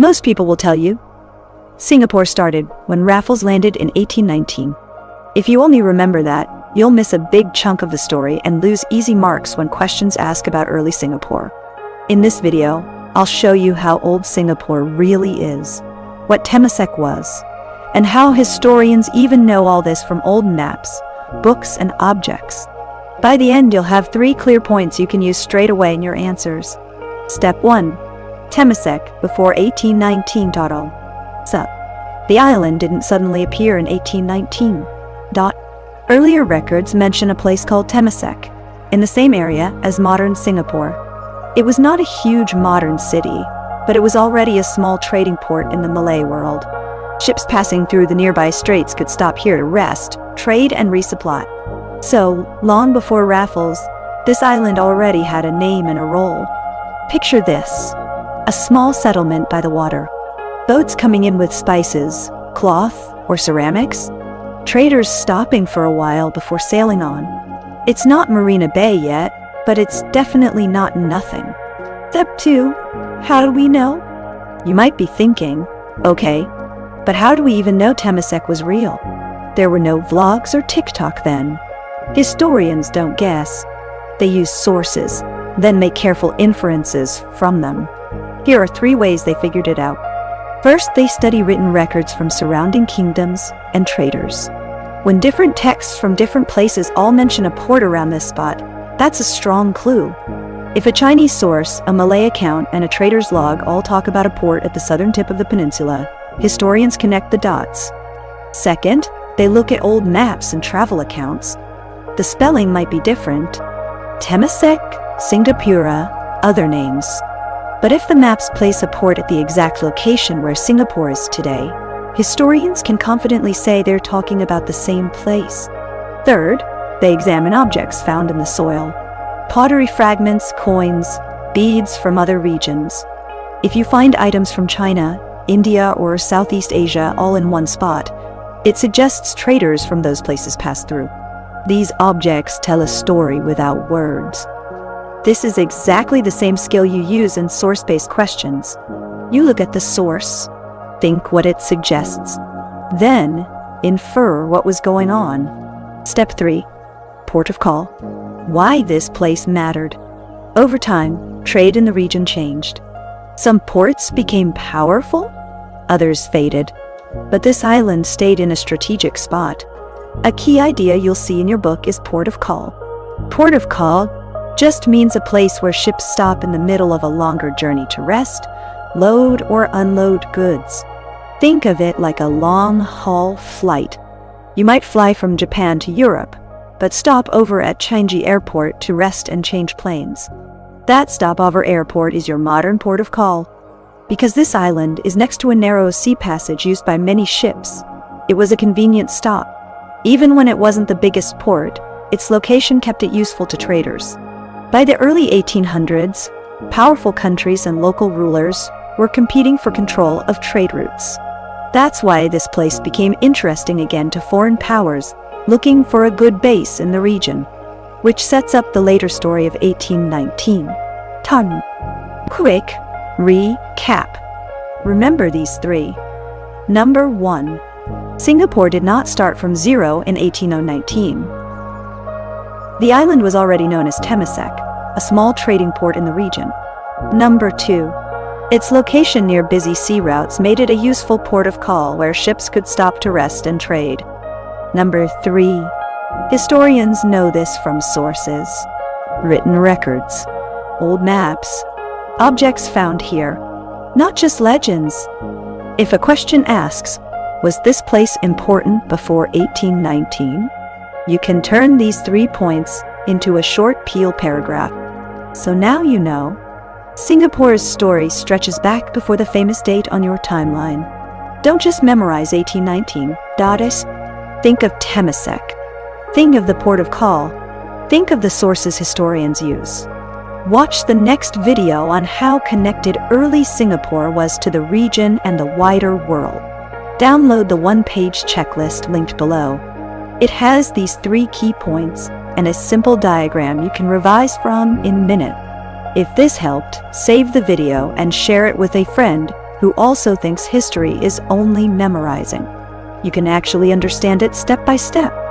Most people will tell you Singapore started when Raffles landed in 1819. If you only remember that, you'll miss a big chunk of the story and lose easy marks when questions ask about early Singapore. In this video, I'll show you how old Singapore really is, what Temasek was, and how historians even know all this from old maps, books, and objects. By the end, you'll have 3 clear points you can use straight away in your answers. Step 1. Temasek before 1819. Sup. The island didn't suddenly appear in 1819. Earlier records mention a place called Temasek, in the same area as modern Singapore. It was not a huge modern city, but it was already a small trading port in the Malay world. Ships passing through the nearby straits could stop here to rest, trade, and resupply. So, long before Raffles, this island already had a name and a role. Picture this: a small settlement by the water. Boats coming in with spices, cloth, or ceramics. Traders stopping for a while before sailing on. It's not Marina Bay yet, but it's definitely not nothing. Step 2. How do we know? You might be thinking, okay, but how do we even know Temasek was real? There were no vlogs or TikTok then. Historians don't guess. They use sources, then make careful inferences from them. Here are 3 ways they figured it out. First, they study written records from surrounding kingdoms and traders. When different texts from different places all mention a port around this spot, that's a strong clue. If a Chinese source, a Malay account, and a trader's log all talk about a port at the southern tip of the peninsula, historians connect the dots. Second, they look at old maps and travel accounts. The spelling might be different. Temasek, Singapura, other names. But if the maps place a port at the exact location where Singapore is today, historians can confidently say they're talking about the same place. Third, they examine objects found in the soil. Pottery fragments, coins, beads from other regions. If you find items from China, India, or Southeast Asia all in one spot, it suggests traders from those places passed through. These objects tell a story without words. This is exactly the same skill you use in source-based questions. You look at the source, think what it suggests, then infer what was going on. Step 3. Port of call. Why this place mattered. Over time, trade in the region changed. Some ports became powerful, others faded, but this island stayed in a strategic spot. A key idea you'll see in your book is port of call. Port of call just means a place where ships stop in the middle of a longer journey to rest, load or unload goods. Think of it like a long-haul flight. You might fly from Japan to Europe, but stop over at Changi Airport to rest and change planes. That stopover airport is your modern port of call. Because this island is next to a narrow sea passage used by many ships, it was a convenient stop. Even when it wasn't the biggest port, its location kept it useful to traders. By the early 1800s, powerful countries and local rulers were competing for control of trade routes. That's why this place became interesting again to foreign powers looking for a good base in the region, which sets up the later story of 1819. Quick recap. Remember these 3. Number 1. Singapore did not start from zero in 1819. The island was already known as Temasek, a small trading port in the region. Number 2. Its location near busy sea routes made it a useful port of call where ships could stop to rest and trade. Number 3. Historians know this from sources, written records, old maps, objects found here, not just legends. If a question asks, was this place important before 1819? You can turn these 3 points into a short Peel paragraph. So now you know. Singapore's story stretches back before the famous date on your timeline. Don't just memorize 1819. Think of Temasek. Think of the port of call. Think of the sources historians use. Watch the next video on how connected early Singapore was to the region and the wider world. Download the 1-page checklist linked below. It has these 3 key points and a simple diagram you can revise from in minutes. If this helped, save the video and share it with a friend who also thinks history is only memorizing. You can actually understand it step by step.